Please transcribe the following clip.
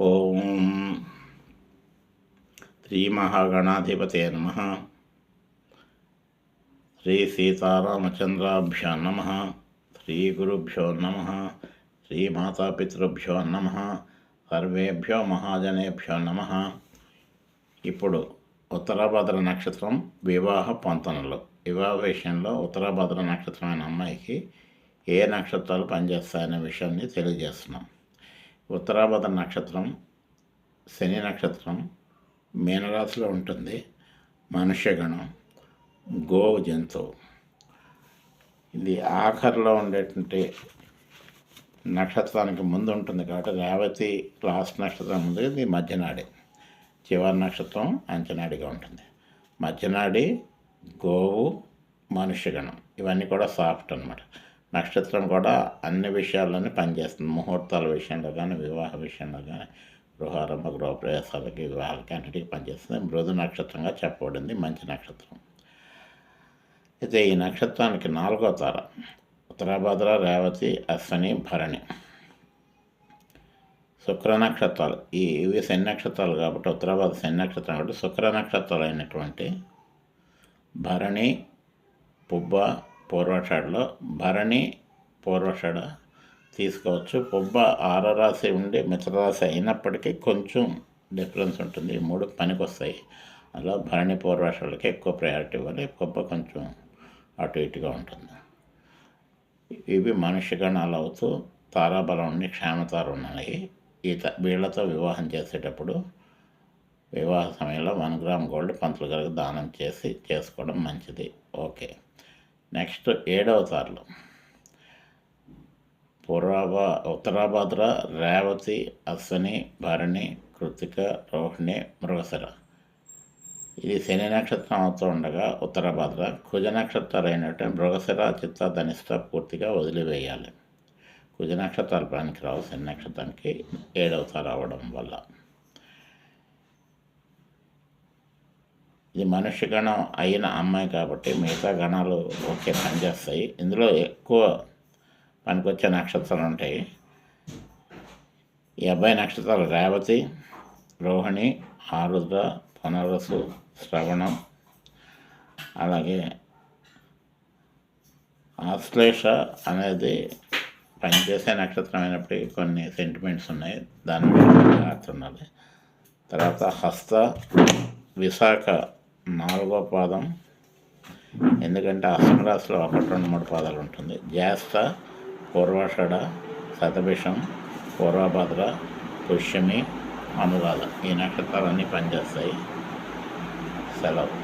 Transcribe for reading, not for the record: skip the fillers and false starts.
ఓం శ్రీ మహాగణాధిపతే నమః. శ్రీ సీతారామచంద్రాభ్యో నమః. శ్రీ గురుభ్యో నమః. శ్రీ మాతాపితృభ్యో నమః. సర్వేభ్యో మహాజనేభ్యో నమః. ఇప్పుడు ఉత్తరాభద్ర నక్షత్రం వివాహ పొంతనలు. వివాహ విషయంలో ఉత్తరాభద్ర నక్షత్రమైన అమ్మాయికి ఏ నక్షత్రాలు పనిచేస్తాయనే విషయాన్ని తెలియజేస్తున్నాం. ఉత్తరాభద్ర నక్షత్రం శని నక్షత్రం మీనరాశిలో ఉంటుంది. మనుష్యగణం, గోవు జంతువు. ఇది ఆఖరిలో ఉండేటువంటి నక్షత్రానికి ముందు ఉంటుంది కాబట్టి రేవతి లాస్ట్ నక్షత్రం ముందు ఇది మధ్యనాడి, చివరి నక్షత్రం అంచనాడిగా ఉంటుంది. మధ్యనాడి, గోవు, మనుష్యగణం ఇవన్నీ కూడా సాఫ్ట్ అన్నమాట. నక్షత్రం కూడా అన్ని విషయాల్లోనే పనిచేస్తుంది. ముహూర్తాల విషయంలో కానీ, వివాహ విషయంలో కానీ, గృహారంభ గృహప్రవేశాలకి, వివాహాలకి అన్నిటికీ పనిచేస్తుంది. మృదు నక్షత్రంగా చెప్పబడింది, మంచి నక్షత్రం. అయితే ఈ నక్షత్రానికి 4వ తార ఉత్తరాభద్ర, రేవతి, అశ్విని, భరణి. శుక్ర నక్షత్రాలు ఇవి శని నక్షత్రాలు కాబట్టి ఉత్తరాభద్ర శని నక్షత్రం కాబట్టి శుక్ర నక్షత్రాలు అయినటువంటి భరణి, పుబ్బ, పూర్వాషాఢలో భరణి పూర్వాషాఢ తీసుకోవచ్చు. పుబ్బ 6వ రాశి ఉండి మిత్రరాశి అయినప్పటికీ కొంచెం డిఫరెన్స్ ఉంటుంది. ఈ 3 పనికి వస్తాయి. అలా భరణి పూర్వాషాఢకి ఎక్కువ ప్రయారిటీ ఇవ్వాలి. పుబ్బ కొంచెం అటు ఇటుగా ఉంటుంది. ఇవి మనుష్యగణాలు అవుతూ తారాబలం ఉండి క్షేమతార ఉన్నాయి. వీళ్ళతో వివాహం చేసేటప్పుడు వివాహ సమయంలో 1 గ్రామ్ గోల్డ్ పంతులు గారికి దానం చేసుకోవడం మంచిది. ఓకే. నెక్స్ట్ 7వ తారలు ఉత్తరాభద్ర, రేవతి, అశ్విని, భరణి, కృతిక, రోహిణి, మృగశిర. ఇది శని నక్షత్రం అవుతూ ఉండగా ఉత్తరాభద్ర కుజ నక్షత్రాలు అయినట్టు మృగశిర, చిత్త, ధనిష్ట పూర్తిగా వదిలివేయాలి. కుజ నక్షత్రాలు పనికిరావు శని నక్షత్రానికి 7వ తార అవ్వడం వల్ల. ఇది మనుష్య గణం అయిన అమ్మాయి కాబట్టి మిగతా గణాలు ఒకే పనిచేస్తాయి. ఇందులో ఎక్కువ పనికొచ్చే నక్షత్రాలు ఉంటాయి. ఈ అబ్బాయి నక్షత్రాలు రేవతి, రోహిణి, ఆరుద్ర, పునరసు, శ్రవణం, అలాగే ఆశ్లేష అనేది పనిచేసే నక్షత్రం అయినప్పటికీ కొన్ని సెంటిమెంట్స్ ఉన్నాయి, దాని విషయంలో ఆడుతున్నది. తర్వాత హస్త, విశాఖ 4వ పాదం, ఎందుకంటే అష్టమ రాశిలో 1, 2, 3 పాదాలు ఉంటుంది. జ్యేష్ఠ, పూర్వాషాఢ, శతభిషం, పూర్వభద్ర, పుష్యమి, అనురాధ ఈ నక్షత్రాలన్నీ పనిచేస్తాయి. సెలవు.